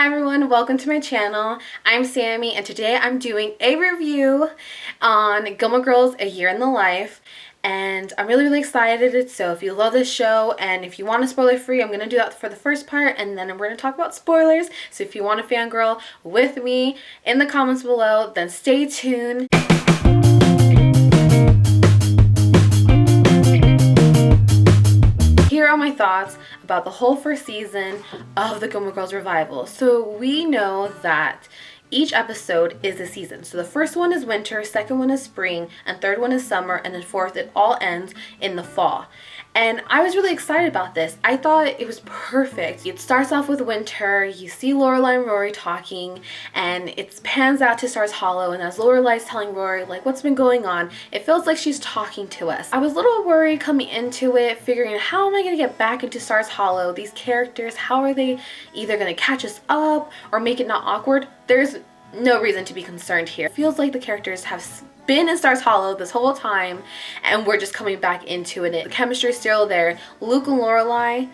Hi everyone, welcome to my channel. I'm Sammy and today I'm doing a review on Gilmore Girls A Year in the Life, and I'm really excited. So if you love this show and if you want a spoiler free, I'm going to do that for the first part and then we're going to talk about spoilers. So if you want to fangirl with me in the comments below, then stay tuned. Here are my thoughts about the whole first season of the Gilmore Girls Revival. So we know that each episode is a season. So the first one is winter, second one is spring, and third one is summer, and then fourth, it all ends in the fall. And I was really excited about this. I thought it was perfect. It starts off with winter, you see Lorelai and Rory talking, and it pans out to Stars Hollow, and as Lorelai's telling Rory, like, what's been going on, it feels like she's talking to us. I was a little worried coming into it, figuring how am I going to get back into Stars Hollow? These characters, how are they either going to catch us up or make it not awkward? There's no reason to be concerned here. It feels like the characters have been in Stars Hollow this whole time and we're just coming back into it. The chemistry is still there. Luke and Lorelai,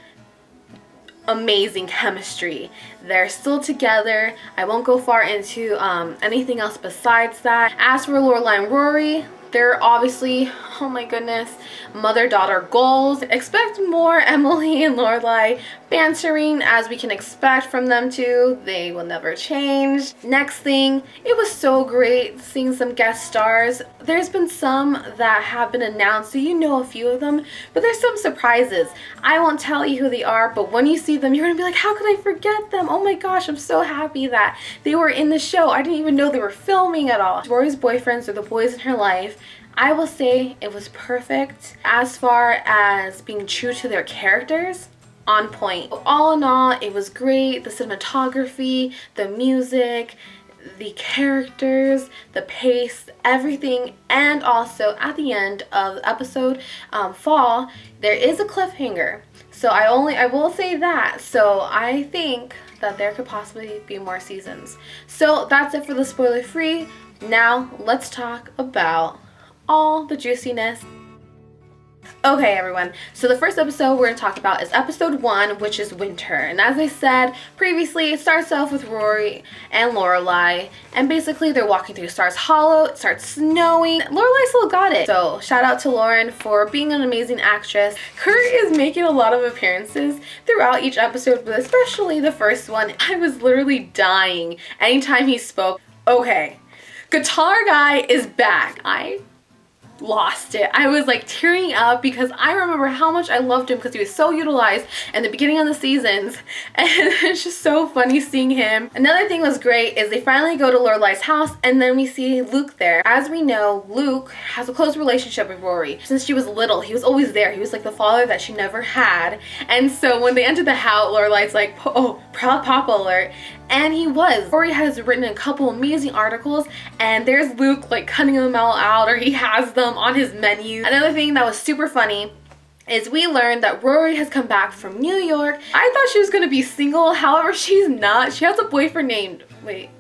amazing chemistry. They're still together. I won't go far into anything else besides that. As for Lorelai and Rory, they're obviously, oh my goodness, mother-daughter goals. Expect more Emily and Lorelai bantering, as we can expect from them two. They will never change. Next thing, it was so great seeing some guest stars. There's been some that have been announced, so you know a few of them, but there's some surprises. I won't tell you who they are, but when you see them, you're gonna be like, how could I forget them? Oh my gosh, I'm so happy that they were in the show. I didn't even know they were filming at all. Rory's boyfriends are the boys in her life. I will say it was perfect as far as being true to their characters. On point. All in all, it was great. The cinematography, the music, the characters, the pace, everything. And also at the end of the episode, fall, there is a cliffhanger. So I will say that. So I think that there could possibly be more seasons. So that's it for the spoiler free. Now let's talk about all the juiciness. Okay everyone, so the first episode we're going to talk about is episode 1, which is winter. And as I said previously, it starts off with Rory and Lorelai, and basically they're walking through Stars Hollow. It starts snowing. Lorelai still got it. So shout out to Lauren for being an amazing actress. Kurt is making a lot of appearances throughout each episode, but especially the first one. I was literally dying anytime he spoke. Okay, Guitar Guy is back. I lost it. I was like tearing up because I remember how much I loved him because he was so utilized in the beginning of the seasons, and it's just so funny seeing him. Another thing was great is they finally go to Lorelai's house and then we see Luke there. As we know, Luke has a close relationship with Rory. Since she was little, he was always there. He was like the father that she never had. And so when they entered the house, Lorelai's like, oh, proud papa alert. And he was. Rory has written a couple amazing articles, and there's Luke like cutting them all out, or he has them on his menu. Another thing that was super funny is we learned that Rory has come back from New York. I thought she was gonna be single, however she's not. She has a boyfriend named, wait,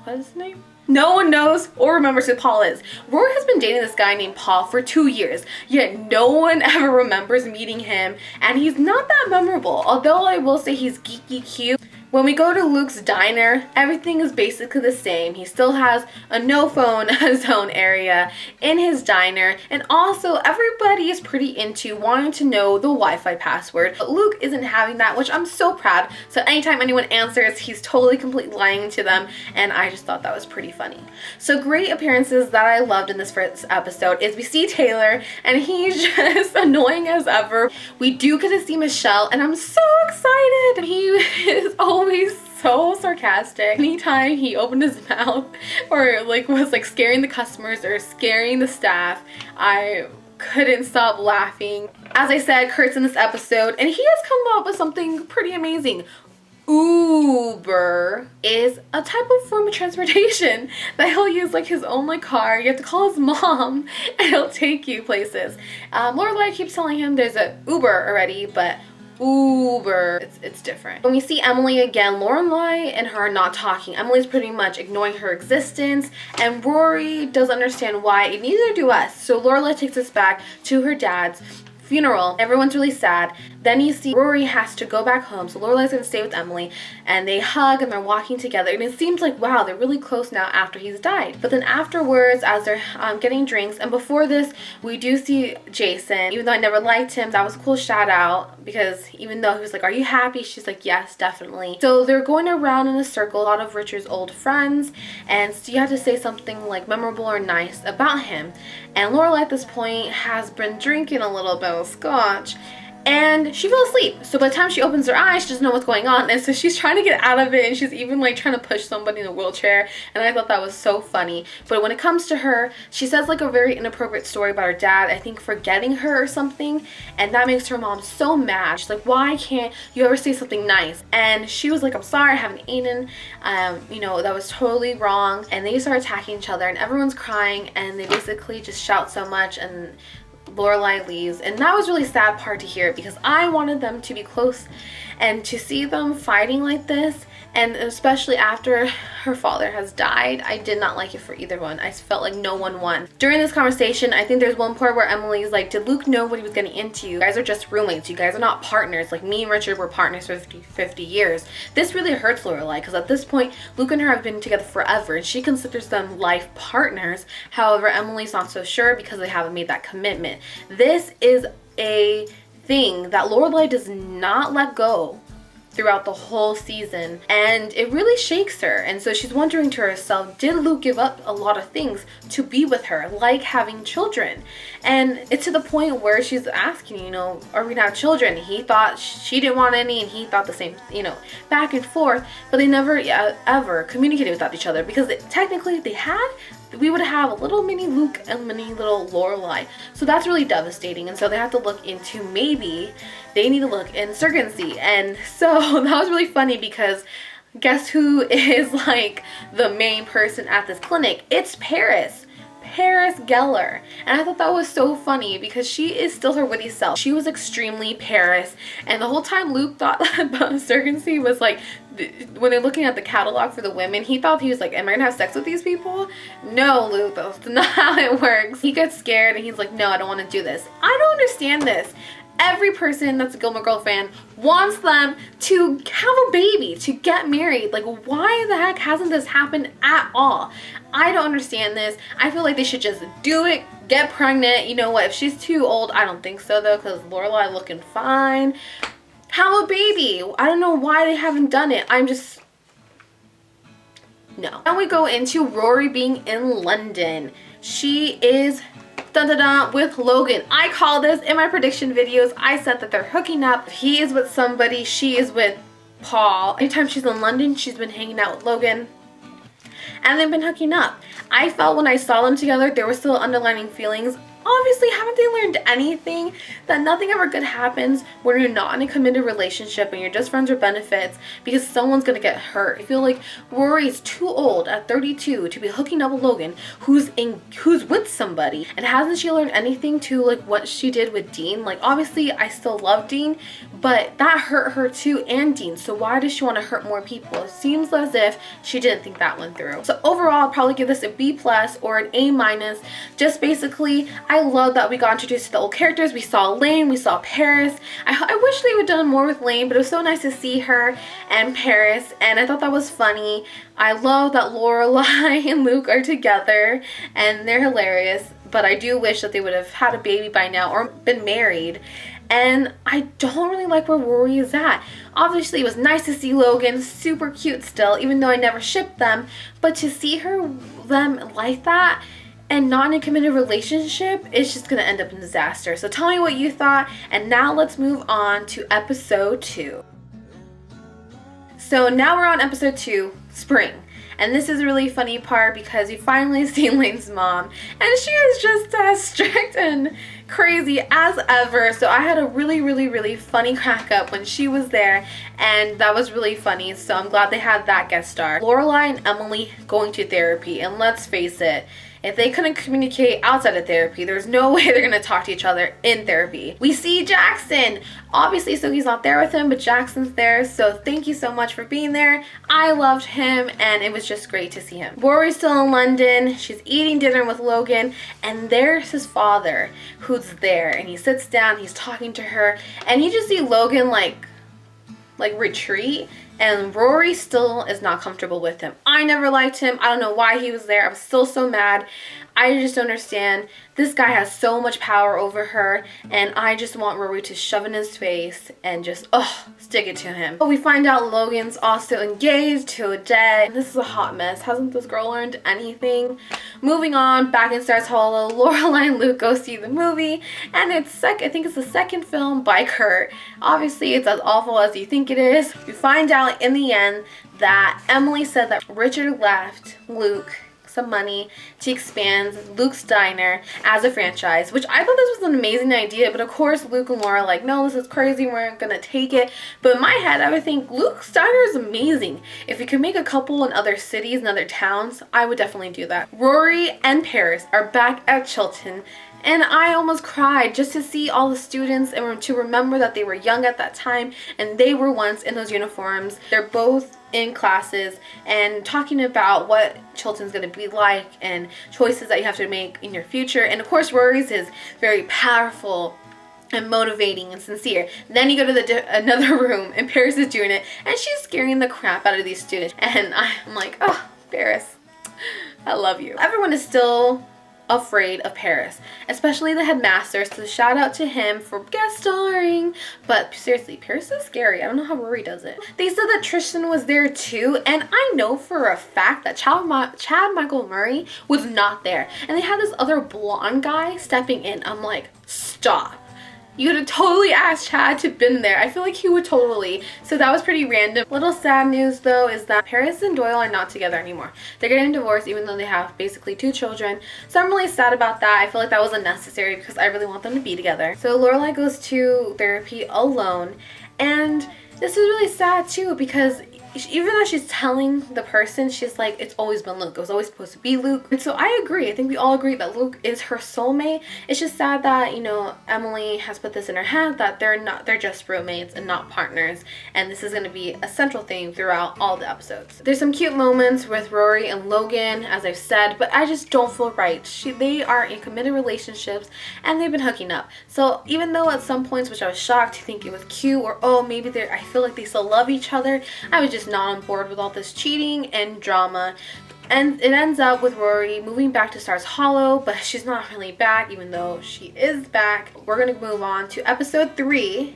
what is his name? No one knows or remembers who Paul is. Rory has been dating this guy named Paul for 2 years, yet no one ever remembers meeting him, and he's not that memorable, although I will say he's geeky cute. When we go to Luke's diner, everything is basically the same. He still has a no phone zone area in his diner, and also everybody is pretty into wanting to know the Wi-Fi password. But Luke isn't having that, which I'm so proud. So anytime anyone answers, he's totally completely lying to them, and I just thought that was pretty funny. So great appearances that I loved in this first episode is we see Taylor, and he's just annoying as ever. We do get to see Michelle, and I'm so excited. He is always so sarcastic. Anytime he opened his mouth or like was like scaring the customers or scaring the staff, I couldn't stop laughing. As I said, Kurt's in this episode and he has come up with something pretty amazing. Uber is a type of form of transportation that he'll use like his own like car. You have to call his mom and he'll take you places. Lorelai keeps telling him there's a Uber already, but Uber, it's different. When we see Emily again, Lorelai and her are not talking. Emily's pretty much ignoring her existence, and Rory doesn't understand why, and neither do us. So Lorelai takes us back to her dad's funeral. Everyone's really sad. Then you see Rory has to go back home, so Lorelai's gonna stay with Emily, and they hug and they're walking together, and it seems like, wow, they're really close now after he's died. But then afterwards, as they're getting drinks, and before this, we do see Jason. Even though I never liked him, that was a cool shout out, because even though he was like, are you happy? She's like, yes, definitely. So they're going around in a circle, a lot of Richard's old friends, and so you have to say something like memorable or nice about him. And Lorelai at this point has been drinking a little bit of scotch, and she fell asleep. So by the time she opens her eyes, she doesn't know what's going on, and so she's trying to get out of it, and she's even like trying to push somebody in a wheelchair, and I thought that was so funny. But when it comes to her, she says like a very inappropriate story about her dad, I think forgetting her or something, and that makes her mom so mad. She's like, why can't you ever say something nice? And she was like, I'm sorry, I haven't eaten, you know, that was totally wrong. And they start attacking each other, and everyone's crying, and they basically just shout so much, and Lorelai leaves. And that was really sad part to hear, because I wanted them to be close, and to see them fighting like this, and especially after her father has died, I did not like it for either one. I felt like no one won. During this conversation, I think there's one part where Emily's like, did Luke know what he was getting into? You guys are just roommates. You guys are not partners. Like, me and Richard were partners for 50 years. This really hurts Lorelai, because at this point, Luke and her have been together forever, and she considers them life partners. However, Emily's not so sure because they haven't made that commitment. This is a thing that Lorelai does not let go throughout the whole season, and it really shakes her. And so she's wondering to herself, did Luke give up a lot of things to be with her, like having children? And it's to the point where she's asking, you know, are we gonna have children? He thought she didn't want any, and he thought the same, you know, back and forth, but they never ever communicated with each other, because technically if they had, we would have a little mini Luke and mini little Lorelai. So that's really devastating, and so they have to look into, maybe they need to look in surrogacy. And so that was really funny, because guess who is like the main person at this clinic? It's Paris Geller. And I thought that was so funny, because she is still her witty self. She was extremely Paris, and the whole time Luke thought about surrogacy was like, when they're looking at the catalog for the women, he thought, he was like, am I gonna have sex with these people? No, Luke, that's not how it works. He gets scared and he's like, no, I don't want to do this. I don't understand this. Every person that's a Gilmore Girl fan wants them to have a baby, to get married. Like, why the heck hasn't this happened at all? I don't understand this. I feel like they should just do it, get pregnant. You know what, if she's too old, I don't think so though, because Lorelai looking fine. Have a baby. I don't know why they haven't done it. I'm just, no. Now we go into Rory being in London. She is with Logan. I call this in my prediction videos. I said that they're hooking up. He is with somebody, she is with Paul. Anytime she's in London, she's been hanging out with Logan, and they've been hooking up. I felt when I saw them together, there were still underlying feelings. Obviously, haven't they learned anything? That nothing ever good happens when you're not in a committed relationship and you're just friends with benefits, because someone's gonna get hurt. I feel like Rory is too old at 32 to be hooking up with Logan, who's with somebody. And hasn't she learned anything to like what she did with Dean? Like, obviously I still love Dean, but that hurt her too, and Dean. So why does she want to hurt more people? It seems as if she didn't think that one through. So overall, I'll probably give this a B+ or an A-. Just basically, I love that we got introduced to the old characters. We saw Lane, we saw Paris. I wish they would have done more with Lane, but it was so nice to see her and Paris, and I thought that was funny. I love that Lorelai and Luke are together, and they're hilarious, but I do wish that they would have had a baby by now or been married. And I don't really like where Rory is at. Obviously, it was nice to see Logan, super cute still, even though I never shipped them, but to see them like that and not in a committed relationship, it's just gonna end up in disaster. So tell me what you thought, and now let's move on to episode 2. So now we're on episode 2, Spring. And this is a really funny part, because you finally see Lane's mom, and she is just as strict and crazy as ever. So I had a really funny crack up when she was there, and that was really funny. So I'm glad they had that guest star. Lorelai and Emily going to therapy, and let's face it, If they couldn't communicate outside of therapy, there's no way they're gonna talk to each other in therapy. We see Jackson. Obviously, Sookie's not there with him, but Jackson's there. So thank you so much for being there. I loved him, and it was just great to see him. Rory's still in London. She's eating dinner with Logan, and there's his father who's there, and he sits down, he's talking to her, and you just see Logan like retreat, and Rory still is not comfortable with him. I never liked him. I don't know why he was there. I'm still so mad. I just don't understand. This guy has so much power over her, and I just want Rory to shove in his face and just, stick it to him. But we find out Logan's also engaged to Odette. This is a hot mess. Hasn't this girl learned anything? Moving on, back in Stars Hollow, Lorelai and Luke go see the movie, and I think it's the second film by Kurt. Obviously, it's as awful as you think it is. We find out in the end that Emily said that Richard left Luke some money to expand Luke's Diner as a franchise, which I thought this was an amazing idea, but of course Luke and Laura are like, no, this is crazy, we're gonna take it. But in my head, I would think Luke's Diner is amazing. If you could make a couple in other cities and other towns, I would definitely do that. Rory and Paris are back at Chilton, and I almost cried just to see all the students and to remember that they were young at that time and they were once in those uniforms. They're both in classes and talking about what Chilton's going to be like and choices that you have to make in your future. And of course, Rory's is very powerful and motivating and sincere. Then you go to another room and Paris is doing it, and she's scaring the crap out of these students. And I'm like, oh, Paris, I love you. Everyone is still afraid of Paris, especially the headmaster, so shout out to him for guest starring. But seriously, Paris is scary. I don't know how Rory does it. They said that Tristan was there too, and I know for a fact that Chad Michael Murray was not there, and they had this other blonde guy stepping in. I'm like, stop. You could have totally asked Chad to been there. I feel like he would totally. So that was pretty random. Little sad news though is that Paris and Doyle are not together anymore. They're getting divorced even though they have basically 2 children. So I'm really sad about that. I feel like that was unnecessary because I really want them to be together. So Lorelai goes to therapy alone, and this is really sad too because even though she's telling the person, she's like, it's always been Luke. It was always supposed to be Luke. And so I agree. I think we all agree that Luke is her soulmate. It's just sad that, you know, Emily has put this in her head that they're just roommates and not partners. And this is going to be a central theme throughout all the episodes. There's some cute moments with Rory and Logan, as I've said, but I just don't feel right. They are in committed relationships and they've been hooking up. So even though at some points, which I was shocked to think it was cute, or oh, maybe I feel like they still love each other, I was just not on board with all this cheating and drama. And it ends up with Rory moving back to Stars Hollow, but she's not really back even though she is back. We're gonna move on to episode 3.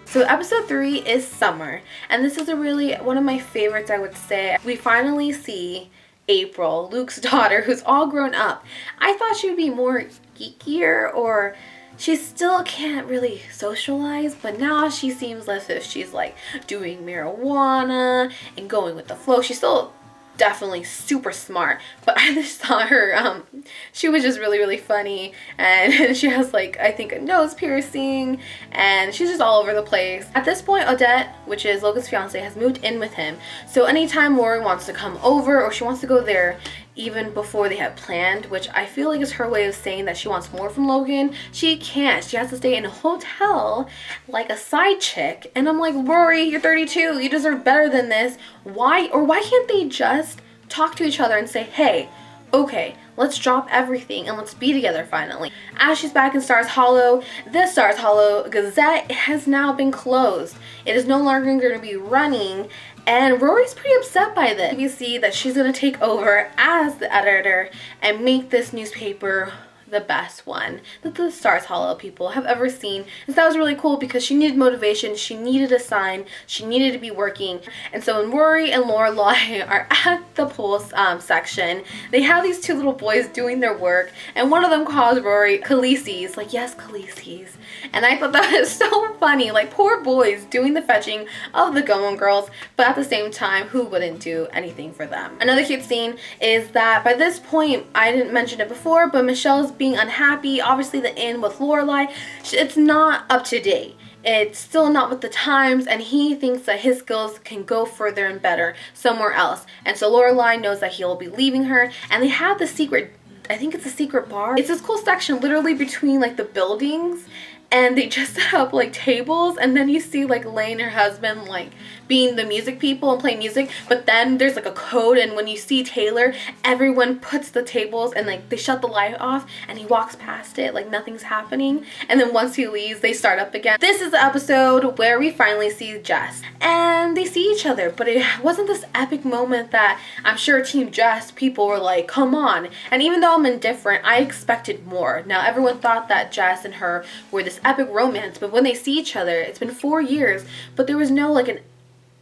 So episode 3 is Summer, and this is one of my favorites, I would say. We finally see April, Luke's daughter, who's all grown up. I thought she would be more geekier, or she still can't really socialize, but now she seems as if she's like doing marijuana and going with the flow. She's still definitely super smart, but I just thought her she was just really funny, and she has like, I think, a nose piercing, and she's just all over the place. At this point, Odette, which is Logan's fiance, has moved in with him, so anytime Rory wants to come over or she wants to go there even before they had planned, which I feel like is her way of saying that she wants more from Logan, she can't. She has to stay in a hotel like a side chick. And I'm like, Rory, you're 32, you deserve better than this. Why can't they just talk to each other and say, hey, okay, let's drop everything and let's be together finally. As she's back in Stars Hollow, the Stars Hollow Gazette has now been closed. It is no longer going to be running, and Rory's pretty upset by this. You see that she's going to take over as the editor and make this newspaper the best one that the Stars Hollow people have ever seen. And so that was really cool because she needed motivation, she needed a sign, she needed to be working. And so when Rory and Lorelai are at the pool section, they have these 2 little boys doing their work, and one of them calls Rory Khaleesi's, like, yes, Khaleesi's. And I thought that was so funny, like, poor boys doing the fetching of the Gilmore Girls, but at the same time, who wouldn't do anything for them? Another cute scene is that by this point, I didn't mention it before, but Michelle's being unhappy. Obviously the inn with Lorelai, it's not up to date. it's still not with the times, and he thinks that his skills can go further and better somewhere else. And so Lorelai knows that he'll be leaving her, and they have the secret, I think it's a secret bar. It's this cool section literally between like the buildings, and they just set up like tables, and then you see like Lane, her husband, like being the music people and playing music, but then there's like a code, and when you see Taylor, everyone puts the tables and like they shut the light off, and he walks past it like nothing's happening, and then once he leaves they start up again. This is the episode where we finally see Jess, and they see each other, but it wasn't this epic moment that I'm sure Team Jess people were like, come on. And even though I'm indifferent, I expected more. Now everyone thought that Jess and her were this epic romance, but when they see each other, it's been 4 years, but there was no like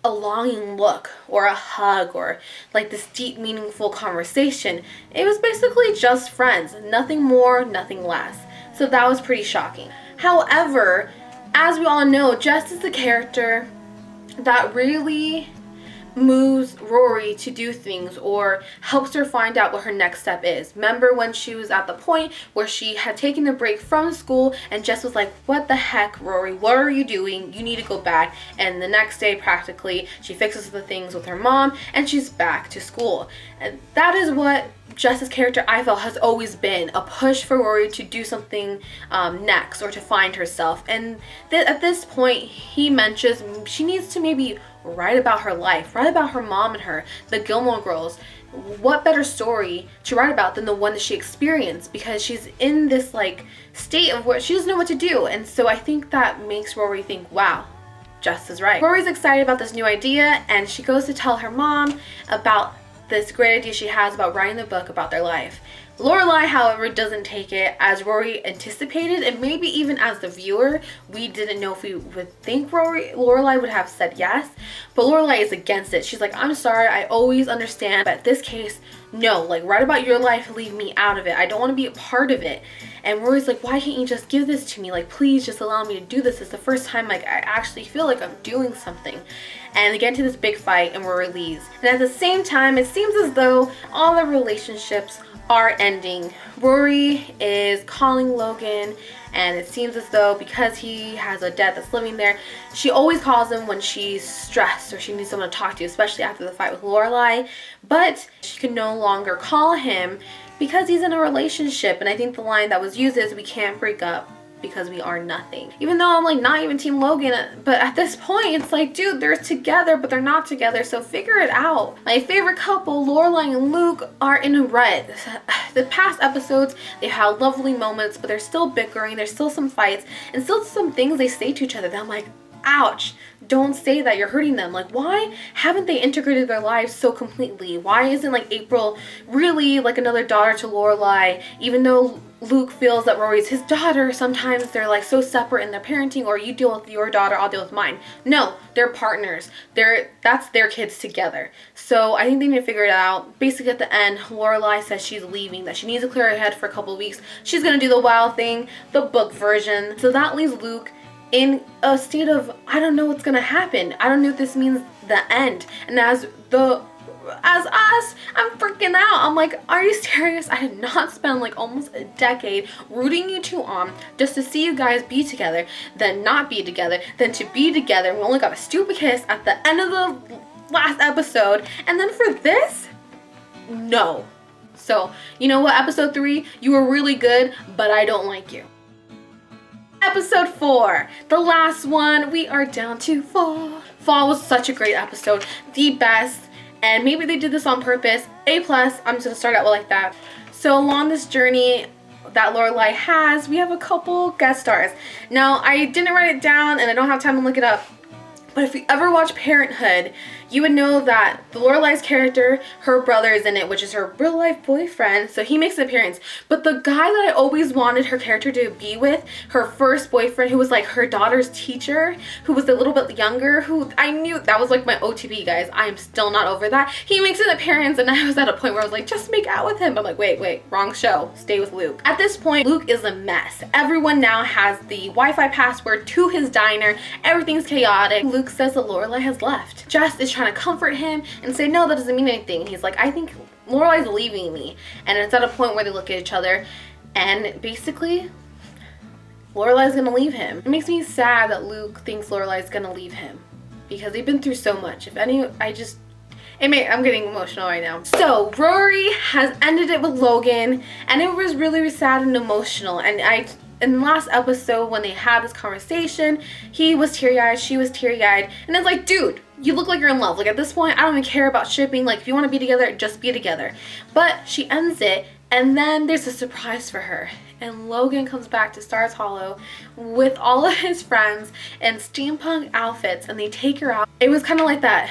a longing look or a hug or like this deep meaningful conversation. It was basically just friends, nothing more, nothing less. So that was pretty shocking. However, as we all know, Jess is the character that really moves Rory to do things or helps her find out what her next step is. Remember when she was at the point where she had taken a break from school and Jess was like, what the heck, Rory, what are you doing? You need to go back. And the next day, practically, she fixes the things with her mom and she's back to school. And that is what Jess's character, I felt, has always been a push for Rory to do something next or to find herself. And at this point, he mentions she needs to maybe write about her life, write about her mom and her, the Gilmore Girls. What better story to write about than the one that she experienced, because she's in this like state of where she doesn't know what to do. And so I think that makes Rory think, wow, Jess is right. Rory's excited about this new idea, and she goes to tell her mom about this great idea she has about writing a book about their life. Lorelai, however, doesn't take it as Rory anticipated, and maybe even as the viewer, we didn't know if we would think Lorelai would have said yes, but Lorelai is against it. She's like, I'm sorry, I always understand, but in this case, no, like, write about your life, leave me out of it. I don't want to be a part of it. And Rory's like, why can't you just give this to me? Like, please just allow me to do this. It's the first time, like, I actually feel like I'm doing something. And they get into this big fight, and Rory leaves. And at the same time, it seems as though all the relationships are ending. Rory is calling Logan, and it seems as though because he has a dad that's living there, she always calls him when she's stressed or she needs someone to talk to, especially after the fight with Lorelai. But she can no longer call him because he's in a relationship. And I think the line that was used is, we can't break up because we are nothing. Even though I'm like not even Team Logan, but at this point it's like, dude, they're together but they're not together, so figure it out. My favorite couple, Lorelai and Luke, are in a rut. The past episodes, they've had lovely moments, but they're still bickering, there's still some fights, and still some things they say to each other that I'm like, ouch, don't say that, you're hurting them. Like, why haven't they integrated their lives so completely? Why isn't like April really like another daughter to Lorelai, even though Luke feels that Rory's his daughter? Sometimes they're like so separate in their parenting, or you deal with your daughter, I'll deal with mine. No, they're partners. That's their kids together. So I think they need to figure it out. Basically at the end, Lorelai says she's leaving, that she needs to clear her head for a couple of weeks. She's gonna do the wild thing, the book version. So that leaves Luke in a state of, I don't know what's gonna happen. I don't know if this means the end. And as us, I'm freaking out. I'm like, are you serious? I did not spend like almost a decade rooting you two on just to see you guys be together, then not be together, then to be together. We only got a stupid kiss at the end of the last episode, and then for this? No. So, you know what, episode 3, you were really good, but I don't like you. Episode 4, the last one. We are down to Fall. Fall was such a great episode, the best, and maybe they did this on purpose. A+, I'm just gonna start out like that. So along this journey that Lorelai has, we have a couple guest stars. Now, I didn't write it down and I don't have time to look it up, but if you ever watch Parenthood, you would know that Lorelai's character, her brother is in it, which is her real life boyfriend, so he makes an appearance. But the guy that I always wanted her character to be with, her first boyfriend, who was like her daughter's teacher, who was a little bit younger, who I knew, that was like my OTP, guys. I am still not over that. He makes an appearance and I was at a point where I was like, just make out with him. I'm like, wait, wrong show. Stay with Luke. At this point, Luke is a mess. Everyone now has the Wi-Fi password to his diner. Everything's chaotic. Luke says that Lorelai has left. Jess is trying to comfort him and say, no, that doesn't mean anything. He's like, I think Lorelai's leaving me. And it's at a point where they look at each other and basically Lorelai's gonna leave him. It makes me sad that Luke thinks Lorelai's gonna leave him because they've been through so much. I'm getting emotional right now. So Rory has ended it with Logan, and it was really sad and emotional. And in the last episode when they had this conversation, he was teary-eyed, she was teary-eyed, and it's like, dude, you look like you're in love. Like, at this point, I don't even care about shipping. Like, if you want to be together, just be together. But she ends it, and then there's a surprise for her. And Logan comes back to Stars Hollow with all of his friends in steampunk outfits, and they take her out. It was kind of like that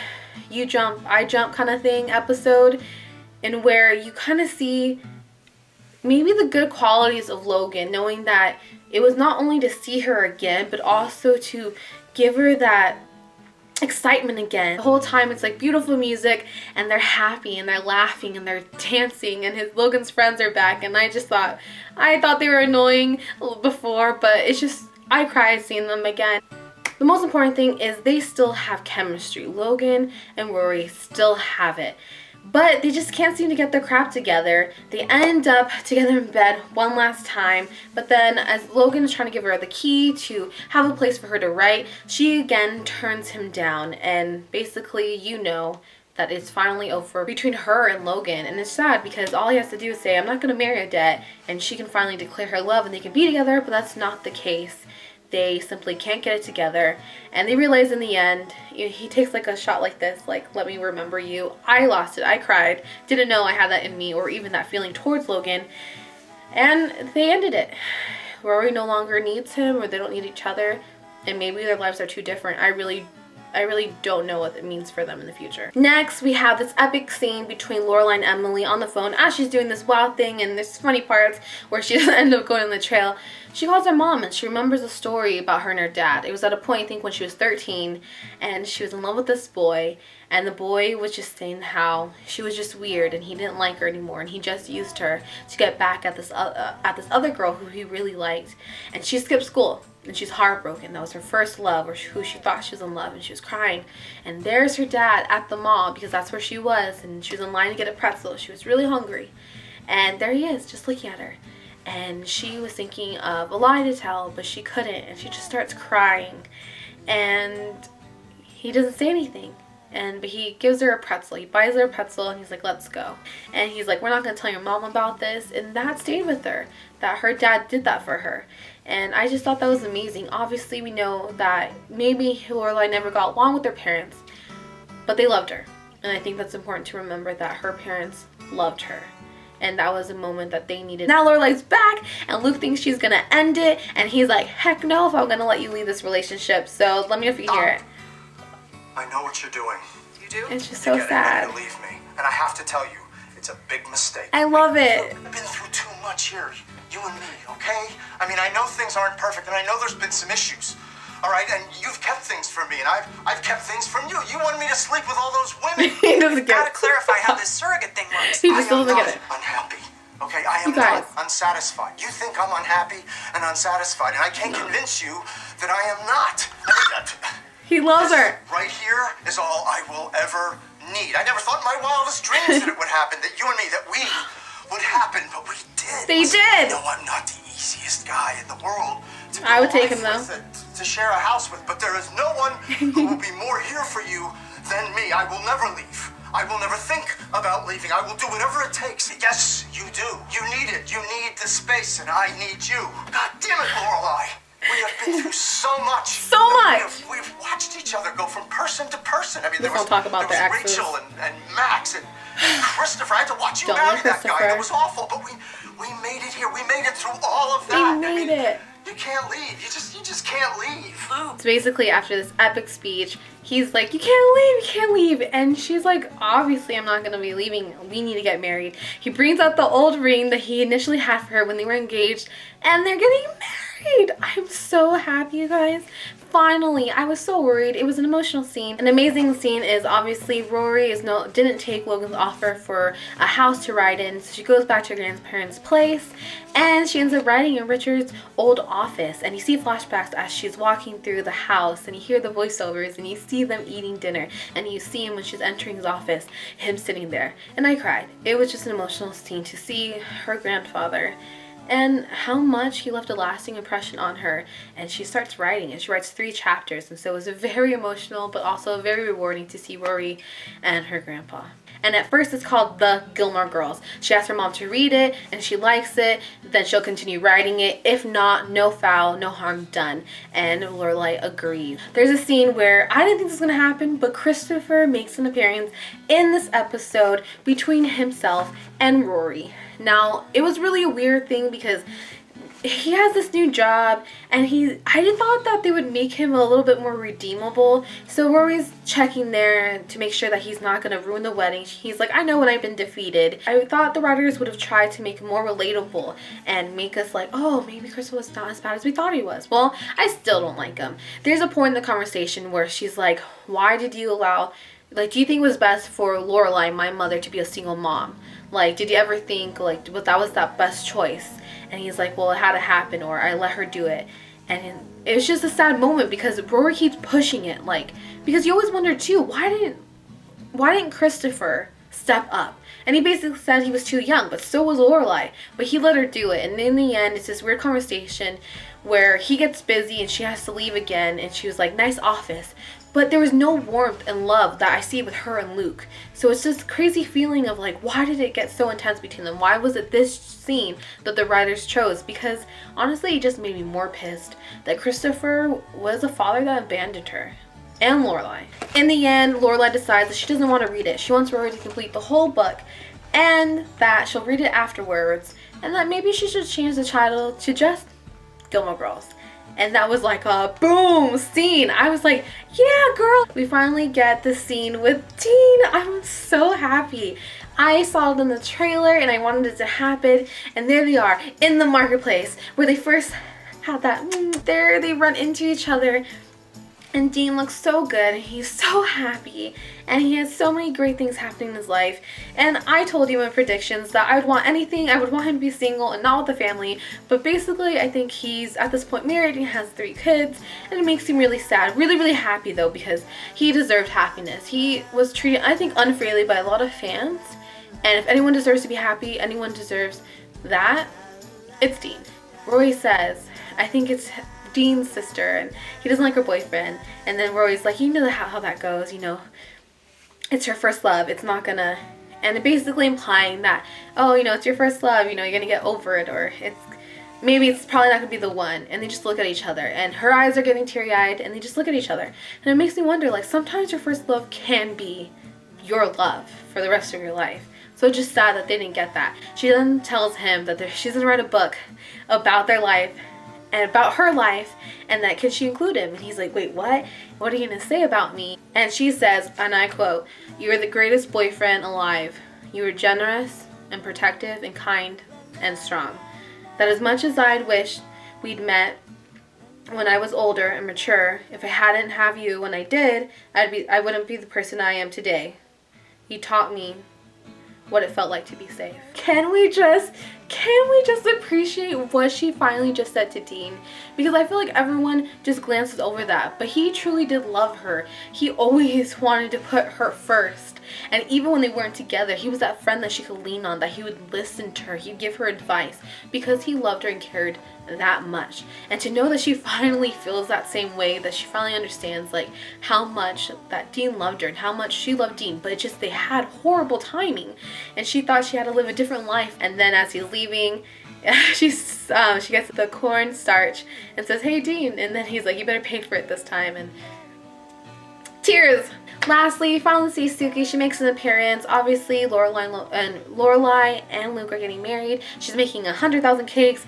you jump, I jump kind of thing episode, in where you kind of see maybe the good qualities of Logan, knowing that it was not only to see her again, but also to give her that excitement again. The whole time it's like beautiful music, and they're happy and they're laughing and they're dancing, and Logan's friends are back, and I thought they were annoying before, but it's just, I cried seeing them again. The most important thing is they still have chemistry. Logan and Rory still have it. But they just can't seem to get their crap together. They end up together in bed one last time. But then as Logan is trying to give her the key to have a place for her to write, she again turns him down. And basically, you know that it's finally over between her and Logan. And it's sad because all he has to do is say, I'm not going to marry Odette. And she can finally declare her love and they can be together. But that's not the case. They simply can't get it together, and they realize in the end, he takes like a shot like this, like, let me remember you. I lost it. I cried. Didn't know I had that in me, or even that feeling towards Logan. And they ended it. Rory no longer needs him, or they don't need each other, and maybe their lives are too different. I really don't know what it means for them in the future. Next, we have this epic scene between Lorelai and Emily on the phone as she's doing this wild thing, and there's funny parts where she doesn't end up going on the trail. She calls her mom and she remembers a story about her and her dad. It was at a point, I think, when she was 13, and she was in love with this boy, and the boy was just saying how she was just weird and he didn't like her anymore, and he just used her to get back at this other girl who he really liked. And she skipped school. And she's heartbroken. That was her first love, or who she thought she was in love, and she was crying. And there's her dad at the mall, because that's where she was, and she was in line to get a pretzel. She was really hungry. And there he is, just looking at her. And she was thinking of a lie to tell, but she couldn't, and she just starts crying. And he doesn't say anything. But he gives her a pretzel. He buys her a pretzel, and he's like, let's go. And he's like, we're not going to tell your mom about this. And that stayed with her, that her dad did that for her. And I just thought that was amazing. Obviously, we know that maybe Lorelai never got along with her parents, but they loved her. And I think that's important to remember, that her parents loved her. And that was a moment that they needed. Now Lorelai's back, and Luke thinks she's going to end it. And he's like, heck no, if I'm going to let you leave this relationship. So let me know if you can hear it. I know what you're doing. You do? It's just so sad. You leave me. And I have to tell you, it's a big mistake. I love it. I've been through too much here. You and me, okay? I mean, I know things aren't perfect, and I know there's been some issues. All right, and you've kept things from me, and I've kept things from you. You wanted me to sleep with all those women. He doesn't get it. Gotta clarify how this surrogate thing works. He just doesn't get it. Unhappy. Okay, I am not unsatisfied. You think I'm unhappy and unsatisfied, and I can't convince you that I am not. He loves her. Right here is all I will ever need. I never thought in my wildest dreams that it would happen, that you and me, that we would happen, but we did. They did. No, I'm not the easiest guy in the world to I would take him though. To share a house with, but there is no one who will be more here for you than me. I will never leave. I will never think about leaving. I will do whatever it takes. Yes, you do. You need it. You need the space, and I need you. God damn it, Lorelai. We have been through so much. So much. We've watched each other go from person to person. I mean, there was Rachel and Max and Christopher. I had to watch you marry that guy. It was awful, but we made it here. We made it through all of that. We made it. You can't leave. You just can't leave. So basically, after this epic speech, he's like, you can't leave. And she's like, obviously I'm not going to be leaving. We need to get married. He brings out the old ring that he initially had for her when they were engaged, and they're getting married. I'm so happy, you guys. Finally, I was so worried. It was an emotional scene. An amazing scene is obviously Rory didn't take Logan's offer for a house to ride in, so she goes back to her grandparents' place, and she ends up riding in Richard's old office. And you see flashbacks as she's walking through the house, and you hear the voiceovers, and you see them eating dinner, and you see him when she's entering his office, him sitting there. And I cried. It was just an emotional scene to see her grandfather and how much he left a lasting impression on her. And she starts writing, and she writes 3 chapters, and so it was very emotional but also very rewarding to see Rory and her grandpa. And at first it's called The Gilmore Girls. She asks her mom to read it, and she likes it, then she'll continue writing it. If not, no foul, no harm done. And Lorelai agrees. There's a scene where I didn't think this was going to happen, but Christopher makes an appearance in this episode between himself and Rory. Now, it was really a weird thing because he has this new job, and I didn't thought that they would make him a little bit more redeemable. So Rory's checking there to make sure that he's not going to ruin the wedding. He's like, I know when I've been defeated. I thought the writers would have tried to make him more relatable and make us like, oh, maybe Crystal was not as bad as we thought he was. Well, I still don't like him. There's a point in the conversation where she's like, why did you allow, like, do you think it was best for Lorelai, my mother, to be a single mom? Like, did you ever think, like, that was that best choice? And he's like, well, it had to happen, or I let her do it. And it was just a sad moment because Rory keeps pushing it, like, because you always wonder too, why didn't Christopher step up? And he basically said he was too young, but so was Lorelai. But he let her do it. And in the end, it's this weird conversation where he gets busy and she has to leave again, and she was like, nice office. But there was no warmth and love that I see with her and Luke. So it's this crazy feeling of like, why did it get so intense between them? Why was it this scene that the writers chose? Because honestly, it just made me more pissed that Christopher was a father that abandoned her. And Lorelai. In the end, Lorelai decides that she doesn't want to read it. She wants Rory to complete the whole book, and that she'll read it afterwards, and that maybe she should change the title to just Gilmore Girls. And that was like a boom scene. I was like, yeah, girl. We finally get the scene with Dean. I'm so happy. I saw it in the trailer and I wanted it to happen. And there they are in the marketplace where they first had that. There they run into each other. And Dean looks so good. He's so happy. And he has so many great things happening in his life. And I told you in predictions that I would want anything. I would want him to be single and not with a family. But basically, I think he's at this point married and has 3 kids. And it makes him really sad. Really, really happy though, because he deserved happiness. He was treated, I think, unfairly by a lot of fans. And if anyone deserves to be happy, anyone deserves that, it's Dean. Rory says, I think it's Dean's sister, and he doesn't like her boyfriend. And then Rory's like, you know how that goes, you know, it's her first love, it's not gonna, and basically implying that, oh, you know, it's your first love, you know, you're gonna get over it, or it's probably not gonna be the one. And they just look at each other, and her eyes are getting teary-eyed, and they just look at each other. And it makes me wonder, like, sometimes your first love can be your love for the rest of your life. So it's just sad that they didn't get that. She then tells him that she's gonna write a book about their life and about her life, and that could she include him? And he's like, wait, what? What are you gonna say about me? And she says, and I quote, you are the greatest boyfriend alive. You were generous and protective and kind and strong. That as much as I'd wished we'd met when I was older and mature, if I hadn't have you when I did, I wouldn't be the person I am today. You taught me what it felt like to be safe. Can we just appreciate what she finally just said to Dean? Because I feel like everyone just glances over that, but he truly did love her. He always wanted to put her first. And even when they weren't together, he was that friend that she could lean on, that he would listen to her, he'd give her advice, because he loved her and cared that much. And to know that she finally feels that same way, that she finally understands like how much that Dean loved her and how much she loved Dean, but it's just they had horrible timing, and she thought she had to live a different life. And then as he's leaving, she gets the cornstarch and says, hey Dean, and then he's like, you better pay for it this time, and tears. Lastly, finally see Suki. She makes an appearance. Obviously, Lorelai and Luke are getting married. She's making 100,000 cakes,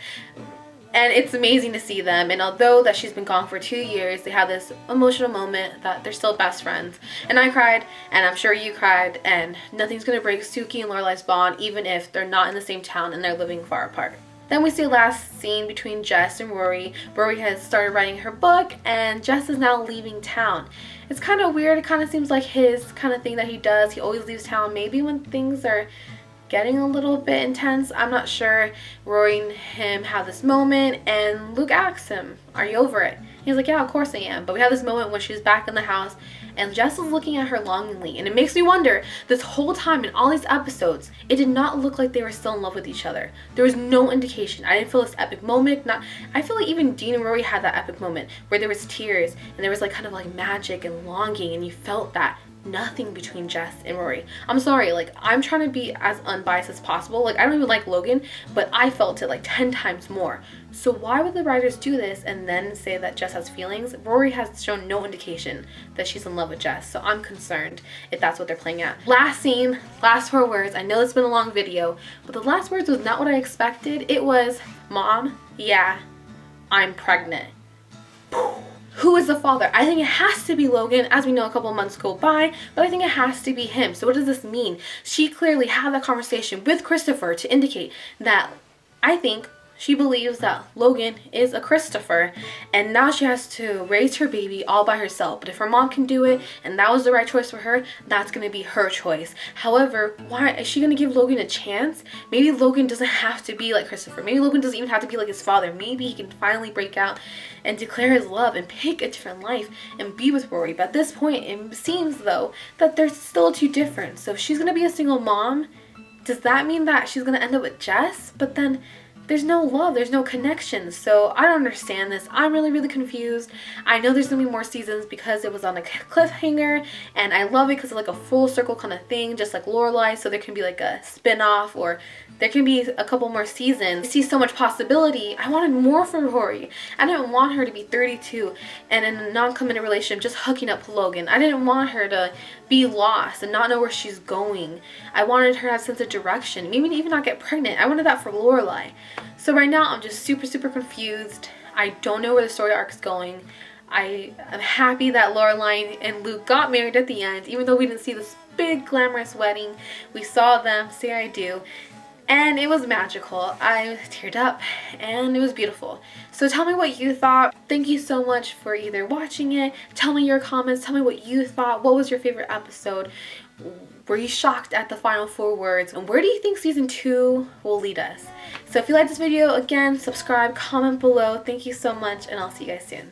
and it's amazing to see them. And although that she's been gone for 2 years, they have this emotional moment that they're still best friends. And I cried, and I'm sure you cried, and nothing's gonna break Suki and Lorelai's bond, even if they're not in the same town and they're living far apart. Then we see the last scene between Jess and Rory. Rory has started writing her book, and Jess is now leaving town. It's kind of weird. It kind of seems like his kind of thing that he does. He always leaves town, maybe when things are getting a little bit intense. I'm not sure. Rory and him have this moment, and Luke asks him, are you over it? He's like, yeah, of course I am. But we have this moment when she's back in the house, and Jess is looking at her longingly, and it makes me wonder, this whole time in all these episodes, it did not look like they were still in love with each other. There was no indication. I didn't feel this epic moment. I feel like even Dean and Rory had that epic moment where there was tears and there was like kind of like magic and longing, and you felt that. Nothing between Jess and Rory. I'm sorry, like, I'm trying to be as unbiased as possible. Like, I don't even like Logan, but I felt it like 10 times more. So why would the writers do this and then say that Jess has feelings? Rory has shown no indication that she's in love with Jess, so I'm concerned if that's what they're playing at. Last scene, last 4 words. I know it's been a long video, but the last words was not what I expected. It was, Mom, yeah, I'm pregnant. Who is the father? I think it has to be Logan. As we know, a couple of months go by, but I think it has to be him. So what does this mean? She clearly had that conversation with Christopher to indicate that I think she believes that Logan is a Christopher, and now she has to raise her baby all by herself. But if her mom can do it, and that was the right choice for her, that's going to be her choice. However, why is she going to give Logan a chance? Maybe Logan doesn't have to be like Christopher. Maybe Logan doesn't even have to be like his father. Maybe he can finally break out and declare his love and pick a different life and be with Rory. But at this point, it seems, though, that they're still too different. So if she's going to be a single mom, does that mean that she's going to end up with Jess? But then there's no love, there's no connection. So I don't understand this. I'm really confused. I know there's gonna be more seasons because it was on a cliffhanger, and I love it because it's like a full circle kind of thing, just like Lorelai. So there can be like a spin-off, or there can be a couple more seasons. I see so much possibility. I wanted more for Rory. I didn't want her to be 32 and in a non-committed relationship just hooking up with Logan. I didn't want her to be lost and not know where she's going. I wanted her to have a sense of direction, maybe even not get pregnant. I wanted that for Lorelai. So right now I'm just super confused. I don't know where the story arc is going. I am happy that Lorelai and Luke got married at the end, even though we didn't see this big glamorous wedding. We saw them say I do, and it was magical. I teared up and it was beautiful. So tell me what you thought. Thank you so much for either watching it, tell me your comments, tell me what you thought. What was your favorite episode? Were you shocked at the final 4 words? And where do you think season 2 will lead us? So if you like this video, again, subscribe, comment below. Thank you so much, and I'll see you guys soon.